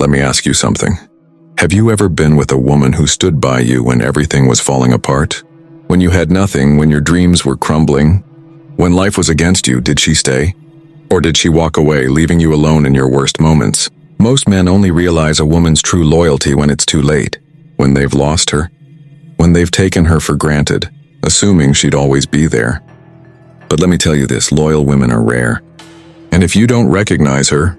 Let me ask you something. Have you ever been with a woman who stood by you when everything was falling apart? When you had nothing, when your dreams were crumbling? When life was against you, did she stay? Or did she walk away, leaving you alone in your worst moments? Most men only realize a woman's true loyalty when it's too late, when they've lost her, when they've taken her for granted, assuming she'd always be there. But let me tell you this, loyal women are rare. And if you don't recognize her,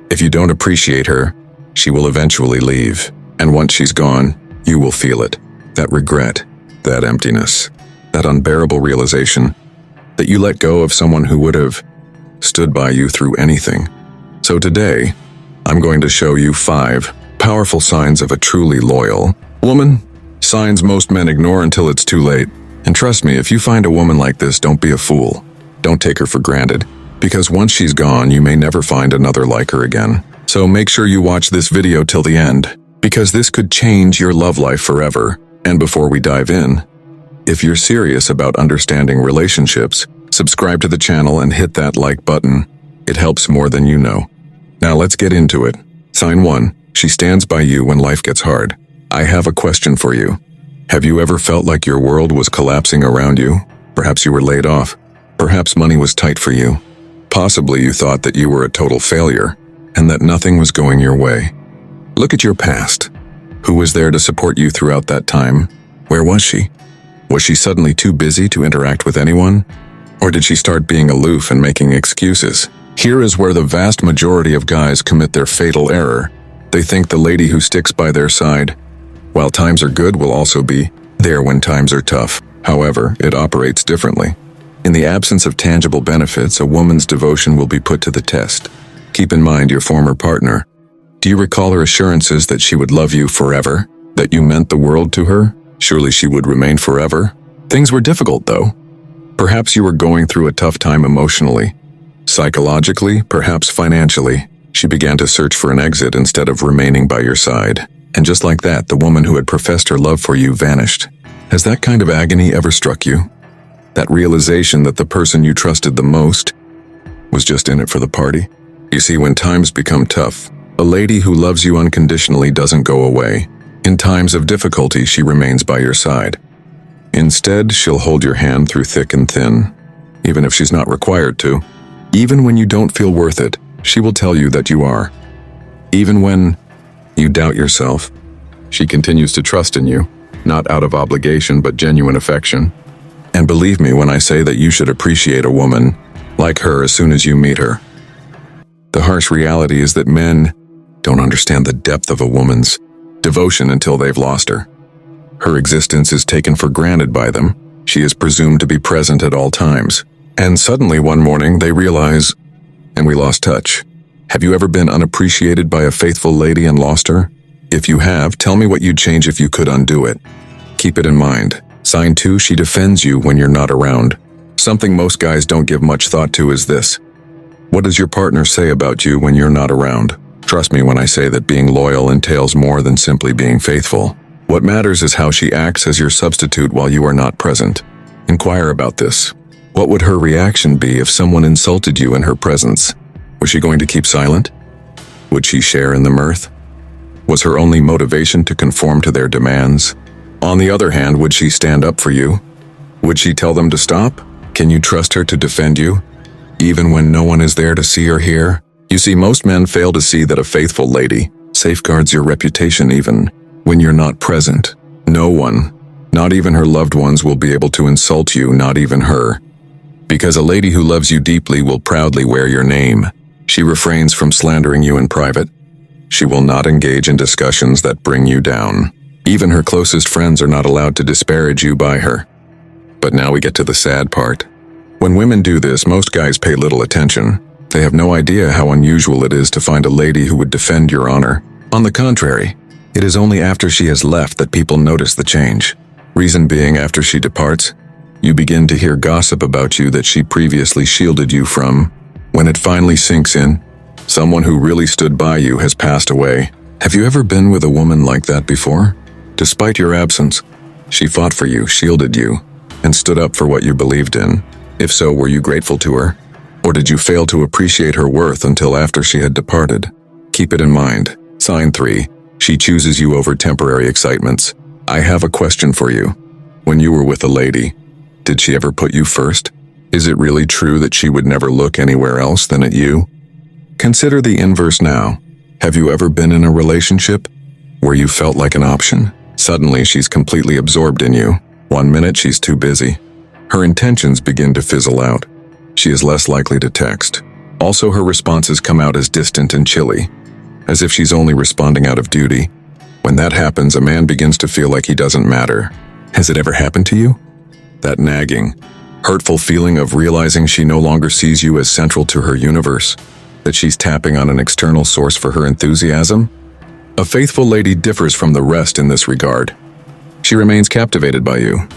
if you don't appreciate her, she will eventually leave. And once she's gone, you will feel it. That regret, that emptiness, that unbearable realization that you let go of someone who would have stood by you through anything. So today, I'm going to show you 5 powerful signs of a truly loyal woman. Signs most men ignore until it's too late. And trust me, if you find a woman like this, don't be a fool. Don't take her for granted, because once she's gone, you may never find another like her again. So make sure you watch this video till the end, because this could change your love life forever. And before we dive in, if you're serious about understanding relationships, subscribe to the channel and hit that like button. It helps more than you know. Now let's get into it. Sign 1. She stands by you when life gets hard. I have a question for you. Have you ever felt like your world was collapsing around you? Perhaps you were laid off. Perhaps money was tight for you. Possibly you thought that you were a total failure and that nothing was going your way. Look at your past. Who was there to support you throughout that time? Where was she? Was she suddenly too busy to interact with anyone? Or did she start being aloof and making excuses? Here is where the vast majority of guys commit their fatal error. They think the lady who sticks by their side, while times are good, will also be there when times are tough. However, it operates differently. In the absence of tangible benefits, a woman's devotion will be put to the test. Keep in mind your former partner. Do you recall her assurances that she would love you forever? That you meant the world to her? Surely she would remain forever. Things were difficult, though. Perhaps you were going through a tough time emotionally. Psychologically, perhaps financially. She began to search for an exit instead of remaining by your side. And just like that, the woman who had professed her love for you vanished. Has that kind of agony ever struck you? That realization that the person you trusted the most was just in it for the party? You see, when times become tough, a lady who loves you unconditionally doesn't go away. In times of difficulty, she remains by your side. Instead, she'll hold your hand through thick and thin, even if she's not required to. Even when you don't feel worth it, she will tell you that you are. Even when you doubt yourself, she continues to trust in you, not out of obligation but genuine affection. And believe me when I say that you should appreciate a woman like her as soon as you meet her. The harsh reality is that men don't understand the depth of a woman's devotion until they've lost her. Her existence is taken for granted by them. She is presumed to be present at all times. And suddenly one morning they realize, and we lost touch. Have you ever been unappreciated by a faithful lady and lost her? If you have, tell me what you'd change if you could undo it. Keep it in mind. Sign 2, she defends you when you're not around. Something most guys don't give much thought to is this. What does your partner say about you when you're not around? Trust me when I say that being loyal entails more than simply being faithful. What matters is how she acts as your substitute while you are not present. Inquire about this. What would her reaction be if someone insulted you in her presence? Was she going to keep silent? Would she share in the mirth? Was her only motivation to conform to their demands? On the other hand, would she stand up for you? Would she tell them to stop? Can you trust her to defend you, even when no one is there to see or hear? You see, most men fail to see that a faithful lady safeguards your reputation even when you're not present. No one, not even her loved ones, will be able to insult you, not even her. Because a lady who loves you deeply will proudly wear your name. She refrains from slandering you in private. She will not engage in discussions that bring you down. Even her closest friends are not allowed to disparage you by her. But now we get to the sad part. When women do this, most guys pay little attention. They have no idea how unusual it is to find a lady who would defend your honor. On the contrary, it is only after she has left that people notice the change. Reason being, after she departs, you begin to hear gossip about you that she previously shielded you from. When it finally sinks in, someone who really stood by you has passed away. Have you ever been with a woman like that before? Despite your absence, she fought for you, shielded you, and stood up for what you believed in. If so, were you grateful to her? Or did you fail to appreciate her worth until after she had departed? Keep it in mind. Sign 3. She chooses you over temporary excitements. I have a question for you. When you were with a lady, did she ever put you first? Is it really true that she would never look anywhere else than at you? Consider the inverse now. Have you ever been in a relationship where you felt like an option? Suddenly she's completely absorbed in you. 1 minute she's too busy. Her intentions begin to fizzle out. She is less likely to text. Also, her responses come out as distant and chilly, as if she's only responding out of duty. When that happens, a man begins to feel like he doesn't matter. Has it ever happened to you? That nagging, hurtful feeling of realizing she no longer sees you as central to her universe, that she's tapping on an external source for her enthusiasm? A faithful lady differs from the rest in this regard. She remains captivated by you.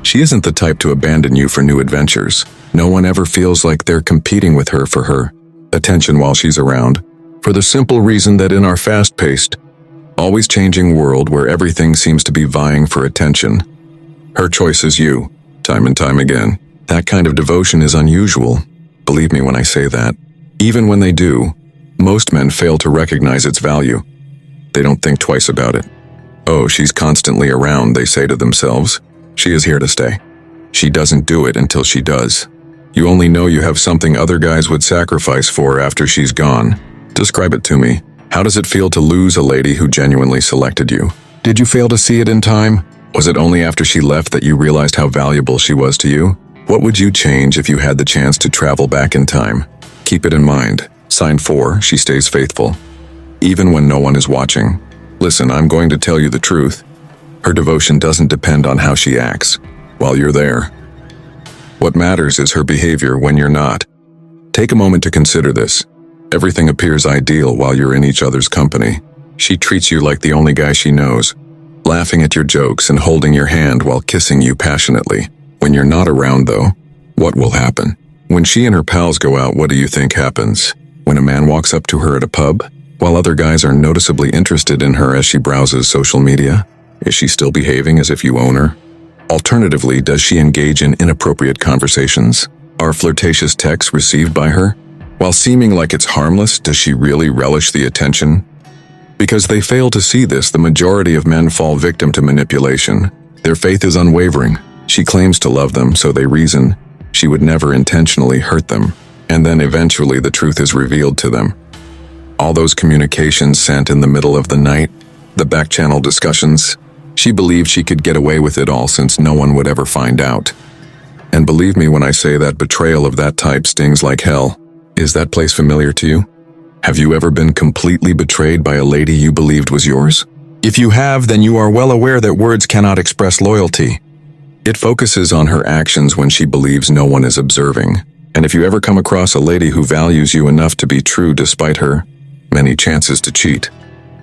She isn't the type to abandon you for new adventures. No one ever feels like they're competing with her for her attention while she's around, for the simple reason that in our fast-paced, always changing world where everything seems to be vying for attention, her choice is you, time and time again. That kind of devotion is unusual. Believe me when I say that. Even when they do, most men fail to recognize its value. They don't think twice about it. Oh, she's constantly around, they say to themselves. She is here to stay. She doesn't do it until she does. You only know you have something other guys would sacrifice for after she's gone. Describe it to me. How does it feel to lose a lady who genuinely selected you? Did you fail to see it in time? Was it only after she left that you realized how valuable she was to you? What would you change if you had the chance to travel back in time? Keep it in mind. Sign 4, she stays faithful, even when no one is watching. Listen, I'm going to tell you the truth. Her devotion doesn't depend on how she acts while you're there. What matters is her behavior when you're not. Take a moment to consider this. Everything appears ideal while you're in each other's company. She treats you like the only guy she knows, laughing at your jokes and holding your hand while kissing you passionately. When you're not around, though, what will happen? When she and her pals go out, what do you think happens? When a man walks up to her at a pub, while other guys are noticeably interested in her as she browses social media? Is she still behaving as if you own her? Alternatively, does she engage in inappropriate conversations? Are flirtatious texts received by her? While seeming like it's harmless, does she really relish the attention? Because they fail to see this, the majority of men fall victim to manipulation. Their faith is unwavering. She claims to love them, so they reason she would never intentionally hurt them. And then eventually the truth is revealed to them. All those communications sent in the middle of the night, the back-channel discussions, she believed she could get away with it all since no one would ever find out. And believe me when I say that betrayal of that type stings like hell. Is that place familiar to you? Have you ever been completely betrayed by a lady you believed was yours? If you have, then you are well aware that words cannot express loyalty. It focuses on her actions when she believes no one is observing. And if you ever come across a lady who values you enough to be true despite her many chances to cheat,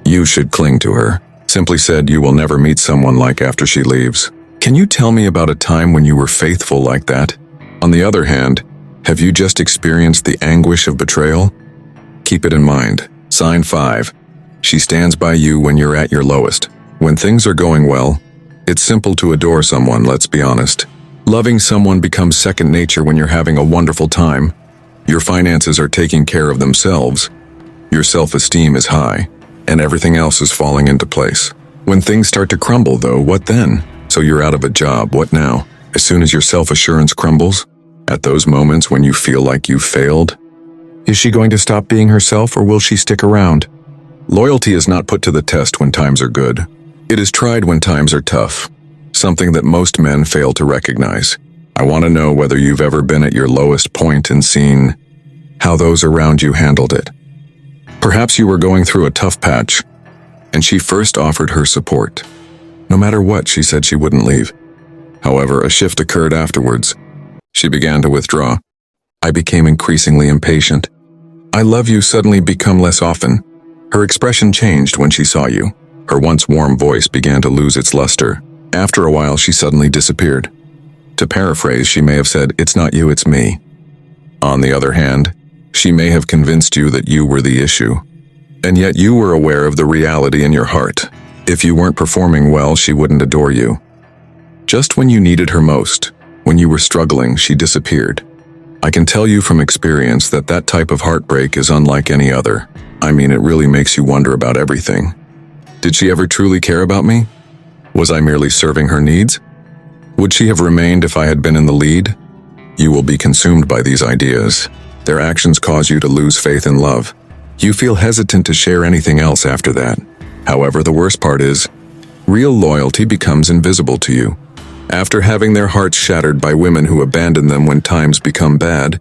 you should cling to her. Simply said, you will never meet someone like after she leaves. Can you tell me about a time when you were faithful like that? On the other hand, have you just experienced the anguish of betrayal? Keep it in mind. Sign 5. She stands by you when you're at your lowest. When things are going well, it's simple to adore someone, let's be honest. Loving someone becomes second nature when you're having a wonderful time. Your finances are taking care of themselves. Your self-esteem is high, and everything else is falling into place. When things start to crumble, though, what then? So you're out of a job, what now? As soon as your self-assurance crumbles? At those moments when you feel like you've failed? Is she going to stop being herself, or will she stick around? Loyalty is not put to the test when times are good. It is tried when times are tough, something that most men fail to recognize. I want to know whether you've ever been at your lowest point and seen how those around you handled it. Perhaps you were going through a tough patch, and she first offered her support. No matter what, she said she wouldn't leave. However, a shift occurred afterwards. She began to withdraw. I became increasingly impatient. I love you suddenly become less often. Her expression changed when she saw you. Her once warm voice began to lose its luster. After a while, she suddenly disappeared. To paraphrase, she may have said, "It's not you, it's me." On the other hand, she may have convinced you that you were the issue. And yet you were aware of the reality in your heart. If you weren't performing well, she wouldn't adore you. Just when you needed her most, when you were struggling, she disappeared. I can tell you from experience that that type of heartbreak is unlike any other. I mean, it really makes you wonder about everything. Did she ever truly care about me? Was I merely serving her needs? Would she have remained if I had been in the lead? You will be consumed by these ideas. Their actions cause you to lose faith in love. You feel hesitant to share anything else after that. However, the worst part is, real loyalty becomes invisible to you. After having their hearts shattered by women who abandon them when times become bad,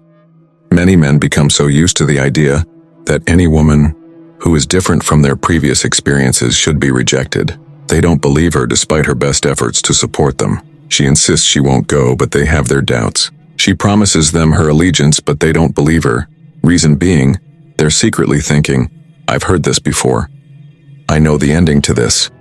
many men become so used to the idea that any woman who is different from their previous experiences should be rejected. They don't believe her despite her best efforts to support them. She insists she won't go, but they have their doubts. She promises them her allegiance, but they don't believe her. Reason being, they're secretly thinking, I've heard this before. I know the ending to this.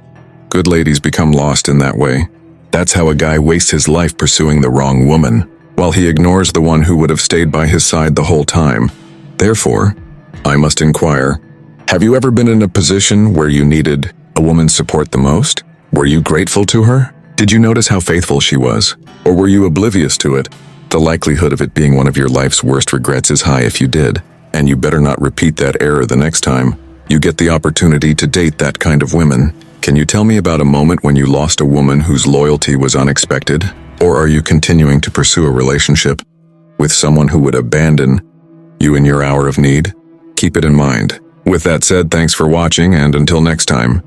Good ladies become lost in that way. That's how a guy wastes his life pursuing the wrong woman, while he ignores the one who would have stayed by his side the whole time. Therefore, I must inquire, have you ever been in a position where you needed a woman's support the most? Were you grateful to her? Did you notice how faithful she was? Or were you oblivious to it? The likelihood of it being one of your life's worst regrets is high if you did, and you better not repeat that error the next time you get the opportunity to date that kind of women. Can you tell me about a moment when you lost a woman whose loyalty was unexpected? Or are you continuing to pursue a relationship with someone who would abandon you in your hour of need? Keep it in mind. With that said, thanks for watching, and until next time,